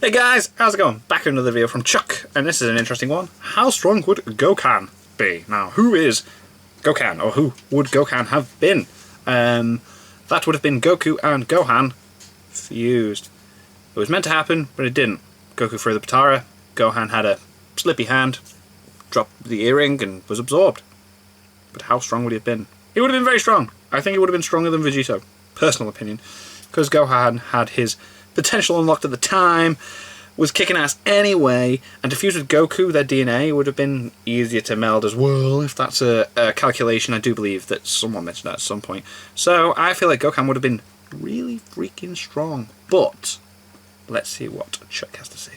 Hey guys, how's it going? Back with another video from Chuck, and this is an interesting one. How strong would Gokhan be? Now, who is Gokhan, or who would Gokhan have been? That would have been Goku and Gohan fused. It was meant to happen, but it didn't. Goku threw the Potara, Gohan had a slippy hand, dropped the earring, and was absorbed. But how strong would he have been? He would have been very strong. I think he would have been stronger than Vegeta. Personal opinion. Because Gohan had his potential unlocked at the time, was kicking ass anyway, and to fuse with Goku, their DNA would have been easier to meld as well, if that's a calculation. I do believe that someone mentioned that at some point. So I feel like Gokhan would have been really freaking strong. But let's see what Chuck has to say.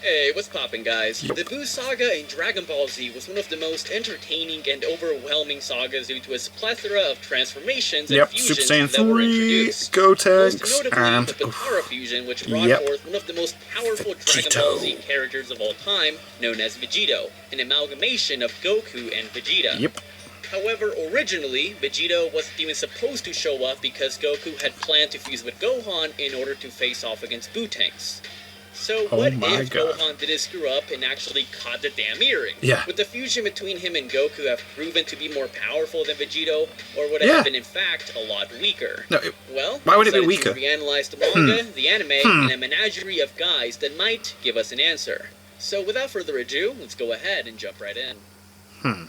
Hey, what's poppin', guys? Yep. The Buu saga in Dragon Ball Z was one of the most entertaining and overwhelming sagas due to its plethora of transformations and fusions Super Saiyan that were 3, introduced. Gotenks, Most notably, and the Potara fusion, which brought forth one of the most powerful Dragon Ball Z characters of all time, known as Vegeta, an amalgamation of Goku and Vegeta. Yep. However, originally, Vegeta wasn't even supposed to show up because Goku had planned to fuse with Gohan in order to face off against Buu-Tanks. So what if Gohan didn't screw up and actually caught the damn earring? Yeah. Would the fusion between him and Goku have proven to be more powerful than Vegeta, or would it have been in fact a lot weaker? No, well, why would it be weaker? We reanalyzed the manga, the anime, and a menagerie of guys that might give us an answer. So without further ado, let's go ahead and jump right in.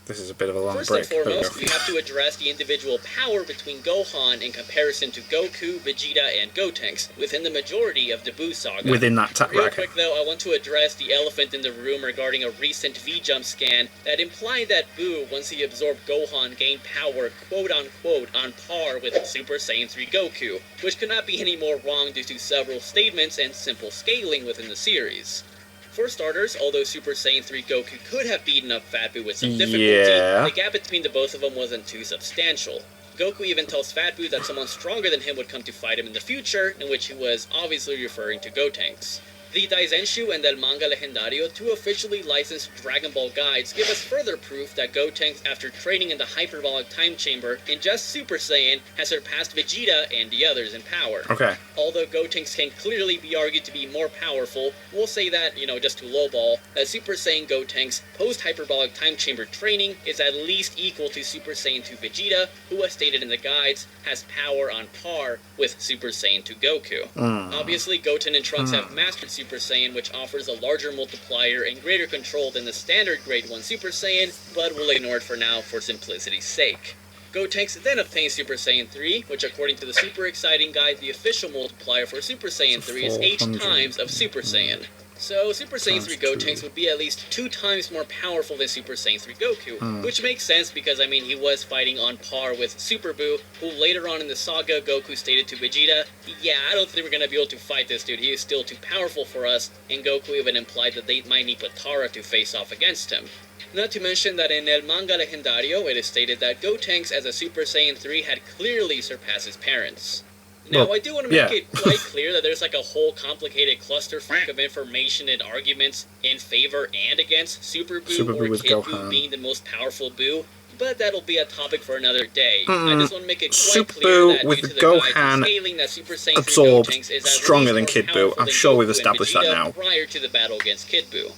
This is a bit of a long break. First and foremost, we have to address the individual power between Gohan in comparison to Goku, Vegeta, and Gotenks within the majority of the Buu saga. Within that Real quick though, I want to address the elephant in the room regarding a recent V-Jump scan that implied that Buu, once he absorbed Gohan, gained power quote-unquote on par with Super Saiyan 3 Goku, which could not be any more wrong due to several statements and simple scaling within the series. For starters, although Super Saiyan 3 Goku could have beaten up Fat Buu with some difficulty, the gap between the both of them wasn't too substantial. Goku even tells Fat Buu that someone stronger than him would come to fight him in the future, in which he was obviously referring to Gotenks. The Daizenshu and El Manga Legendario, two officially licensed Dragon Ball guides, give us further proof that Gotenks, after training in the hyperbolic time chamber in just Super Saiyan, has surpassed Vegeta and the others in power. Okay. Although Gotenks can clearly be argued to be more powerful, we'll say that, just to lowball, that Super Saiyan Gotenks post-hyperbolic time chamber training is at least equal to Super Saiyan 2 Vegeta, who, as stated in the guides, has power on par with Super Saiyan 2 Goku. Obviously, Goten and Trunks have mastered Super Saiyan, which offers a larger multiplier and greater control than the standard Grade 1 Super Saiyan, but we'll ignore it for now for simplicity's sake. Gotenks then obtains Super Saiyan 3, which according to the Super Exciting Guide, the official multiplier for Super Saiyan 3 is 8 times of Super Saiyan. So Super Saiyan 3 Gotenks would be at least 2 times more powerful than Super Saiyan 3 Goku, which makes sense because, he was fighting on par with Super Buu, who later on in the saga, Goku stated to Vegeta, yeah, I don't think we're gonna be able to fight this dude, he is still too powerful for us, and Goku even implied that they might need Potara to face off against him. Not to mention that in El Manga Legendario, it is stated that Gotenks as a Super Saiyan 3 had clearly surpassed his parents. Now, I do want to make it quite clear that there's like a whole complicated clusterfuck of information and arguments in favor and against Super Buu or Kid Buu being the most powerful Buu, but that'll be a topic for another day. I just want to make it quite clear that due to the Gohan scaling that Super Saiyan 3 Gotenks is stronger than Kid Buu. I'm sure we've established that now. Prior to the battle against Kid Buu.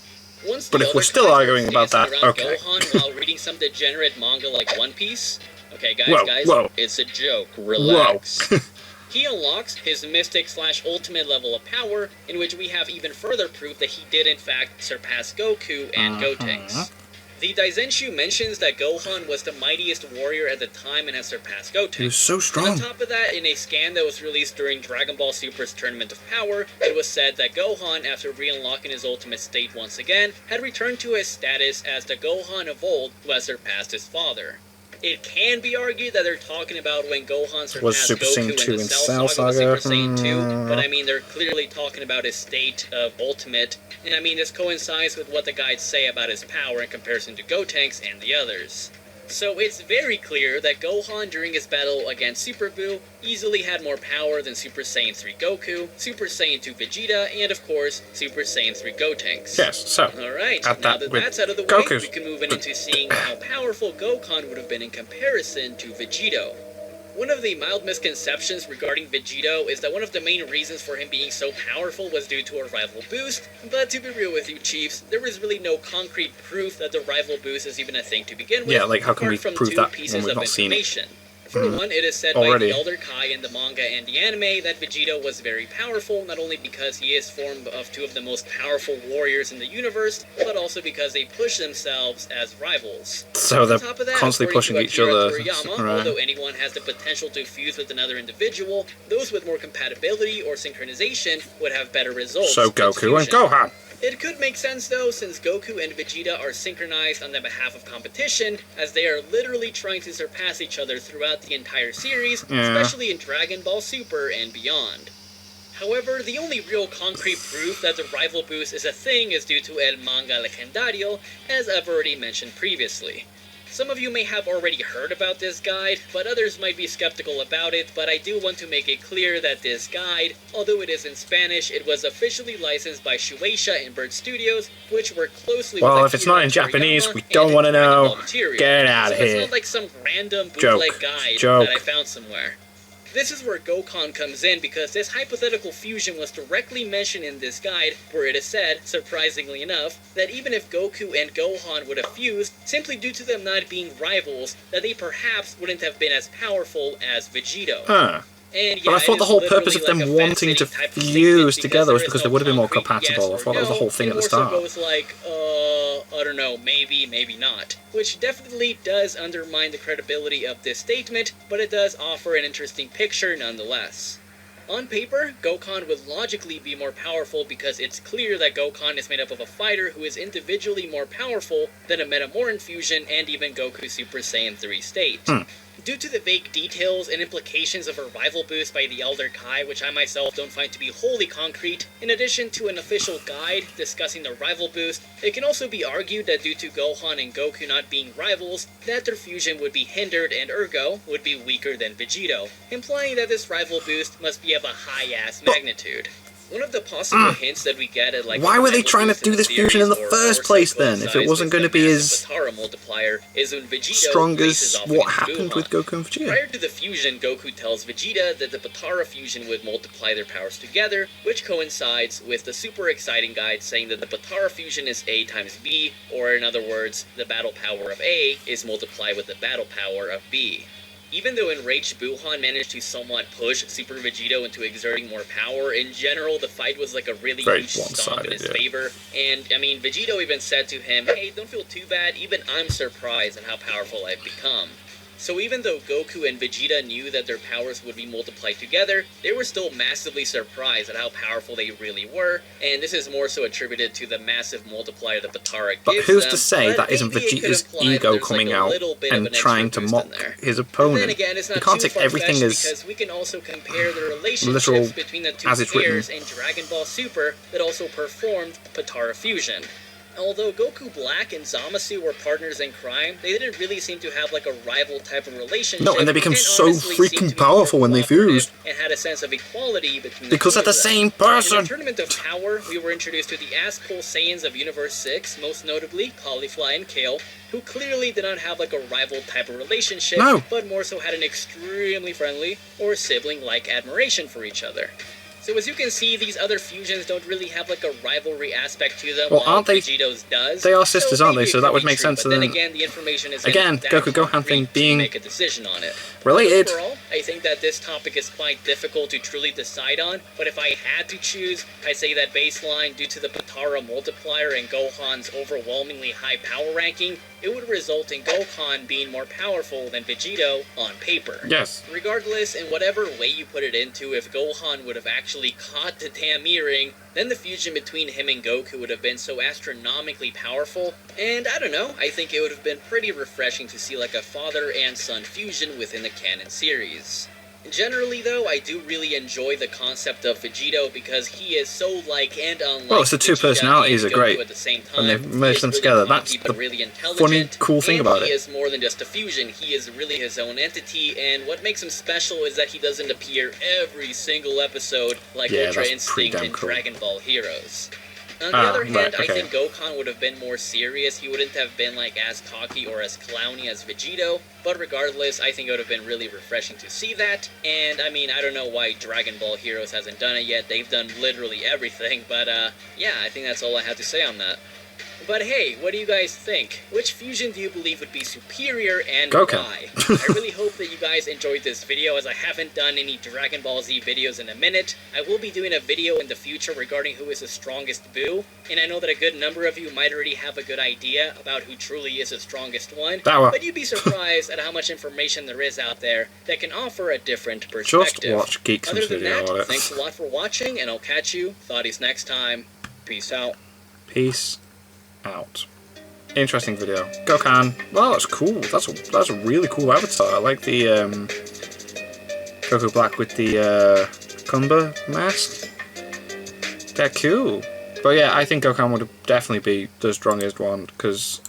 But if we're still arguing about that, okay. Gohan while reading some degenerate manga like One Piece? Okay, guys, it's a joke. Relax. He unlocks his Mystic/Ultimate level of power, in which we have even further proof that he did in fact surpass Goku and Gotenks. The Daizenshu mentions that Gohan was the mightiest warrior at the time and has surpassed Gotenks. He was so strong. On top of that, in a scan that was released during Dragon Ball Super's Tournament of Power, it was said that Gohan, after re-unlocking his ultimate state once again, had returned to his status as the Gohan of old who has surpassed his father. It can be argued that they're talking about when Gohan surpassed Goku in the Cell Saga, Super Saiyan 2, but they're clearly talking about his state of ultimate, and this coincides with what the guides say about his power in comparison to Gotenks and the others. So it's very clear that Gohan during his battle against Super Buu easily had more power than Super Saiyan 3 Goku, Super Saiyan 2 Vegeta, and of course, Super Saiyan 3 Gotenks. Yes, so, alright, now that that's out of the way, we can move into seeing how powerful Gokhan would have been in comparison to Vegeta. One of the mild misconceptions regarding Vegito is that one of the main reasons for him being so powerful was due to a rival boost, but to be real with you, Chiefs, there is really no concrete proof that the rival boost is even a thing to begin with. Yeah, like how can we apart from prove two that pieces when we've of not seen it? information. For one, it is said Already. by the Elder Kai in the manga and the anime that Vegito was very powerful, not only because he is formed of two of the most powerful warriors in the universe, but also because they push themselves as rivals. So they're On top of that, constantly pushing according each to Akira other. Toriyama, Right. although anyone has the potential to fuse with another individual, those with more compatibility or synchronization would have better results. So than Goku and fusion. Gohan. It could make sense though, since Goku and Vegeta are synchronized on the behalf of competition, as they are literally trying to surpass each other throughout the entire series, Yeah. especially in Dragon Ball Super and beyond. However, the only real concrete proof that the rival boost is a thing is due to El Manga Legendario, as I've already mentioned previously. Some of you may have already heard about this guide, but others might be skeptical about it, but I do want to make it clear that this guide, although it is in Spanish, it was officially licensed by Shueisha and Bird Studios, which work closely Well, with if it's not in Akira Japanese, Toriyama we don't and want to Dragon know. Ball material. Get out of So here. it's not like some random Joke. bootleg guide Joke. that I found somewhere. This is where Gokhan comes in because this hypothetical fusion was directly mentioned in this guide, where it is said, surprisingly enough, that even if Goku and Gohan would have fused, simply due to them not being rivals, that they perhaps wouldn't have been as powerful as Vegito. Huh. And But I it thought the is whole purpose literally of them like a wanting to fascinating type of fuse statement together was there is because no they would have been more concrete compatible. yes I thought that was the or whole thing no. at the It more start. so goes like, I don't know, maybe, maybe not. Which definitely does undermine the credibility of this statement, but it does offer an interesting picture nonetheless. On paper, Gokhan would logically be more powerful because it's clear that Gokhan is made up of a fighter who is individually more powerful than a Metamoran fusion and even Goku Super Saiyan 3 state. Due to the vague details and implications of a rival boost by the Elder Kai, which I myself don't find to be wholly concrete, in addition to an official guide discussing the rival boost, it can also be argued that due to Gohan and Goku not being rivals, that their fusion would be hindered and ergo would be weaker than Vegito, implying that this rival boost must be of a high-ass magnitude. One of the possible hints that we get at Why were they trying to do this fusion in the first place then, if it wasn't going to be as multiplier is when Vegito strong faces as off what against happened Gohan. with Goku and Vegeta? Prior to the fusion, Goku tells Vegeta that the Potara fusion would multiply their powers together, which coincides with the super exciting guide saying that the Potara fusion is A times B, or in other words, the battle power of A is multiplied with the battle power of B. Even though enraged Gohan managed to somewhat push Super Vegito into exerting more power, in general the fight was like a really Very huge stomp in one-sided, his yeah. favor. And, I mean, Vegito even said to him, hey, don't feel too bad, even I'm surprised at how powerful I've become. So even though Goku and Vegeta knew that their powers would be multiplied together, they were still massively surprised at how powerful they really were, and this is more so attributed to the massive multiplier that Potara But gives who's them, to say but that isn't maybe it could Vegeta's imply that ego there's, coming like, a out little bit of and an extra trying to boost mock in there. his But opponent? then again, it's not You can't too take everything far-fetched as because we can also compare the relationships literal between the two as it's written. pairs in Dragon Ball Super that also performed Potara Fusion. Although Goku Black and Zamasu were partners in crime, they didn't really seem to have like a rival type of relationship. No, and they become so honestly seemed freaking to be more powerful when they cooperative fused. and had a sense of equality between Because the they're two the of them. same In person! the Tournament of Power, we were introduced to the Ass-Pull Saiyans of Universe 6, most notably Caulifly and Kale, who clearly did not have like a rival type of relationship, No. but more so had an extremely friendly or sibling-like admiration for each other. So as you can see, these other fusions don't really have like a rivalry aspect to them, Well, while aren't they- Vegito's does. they are sisters, aren't they? maybe it So that could would be make true, sense but to then them. again, the information is Again, Goku-Gohan thing being make a decision on it. related. Overall, I think that this topic is quite difficult to truly decide on, but if I had to choose, I'd say that baseline, due to the Potara multiplier and Gohan's overwhelmingly high power ranking, it would result in Gohan being more powerful than Vegito on paper. Yes. Regardless, in whatever way you put it into, if Gohan would have actually caught the damn earring, then the fusion between him and Goku would have been so astronomically powerful, and I don't know, I think it would have been pretty refreshing to see like a father and son fusion within the canon series. Generally though, I do really enjoy the concept of Vegito because he is so like and unlike Well, it's the two Vegeta personalities and are Goku great, at the same time. and they've He merged is them really together. cocky, That's but the really intelligent, funny, cool thing and about he it. is more than just a fusion. He is really his own entity, and what makes him special is that he doesn't appear every single episode like Yeah, Ultra that's pretty Instinct damn and cool. Dragon Ball Heroes. On the other hand, right, okay. I think Gokhan would have been more serious. He wouldn't have been like as cocky or as clowny as Vegito. But regardless, I think it would have been really refreshing to see that. And I mean, I don't know why Dragon Ball Heroes hasn't done it yet. They've done literally everything. But yeah, I think that's all I have to say on that. But hey, what do you guys think? Which fusion do you believe would be superior and Gokhan. why? I really hope that you guys enjoyed this video, as I haven't done any Dragon Ball Z videos in a minute. I will be doing a video in the future regarding who is the strongest Buu, and I know that a good number of you might already have a good idea about who truly is the strongest one, but you'd be surprised at how much information there is out there that can offer a different perspective. Just watch Geeks' video on it. Thanks a lot for watching, and I'll catch you thoughties next time. Peace out. Peace out. Interesting video. Gokhan. Well, that's cool. That's a really cool avatar. I like the Goku Black with the Kumba mask. They're cool. But yeah, I think Gokhan would definitely be the strongest one, because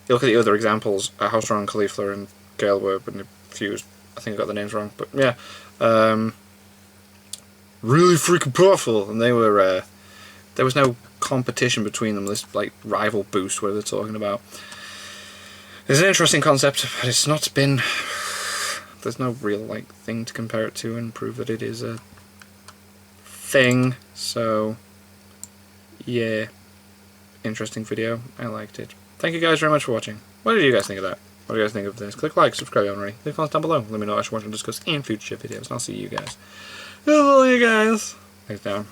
you look at the other examples, how strong Caulifla and Gale were when they fused. I think I got the names wrong, but yeah. Really freaking powerful, and they were there was no competition between them, this like rival boost where they're talking about. It's an interesting concept, but it's not been, there's no real like thing to compare it to and prove that it is a thing. So yeah, interesting video. I liked it. Thank you guys very much for watching. What did you guys think of that? What do you guys think of this? Click like, subscribe if you already. Leave comments down below. Let me know what you want to discuss in future videos, and I'll see you guys. I'll see you guys next time.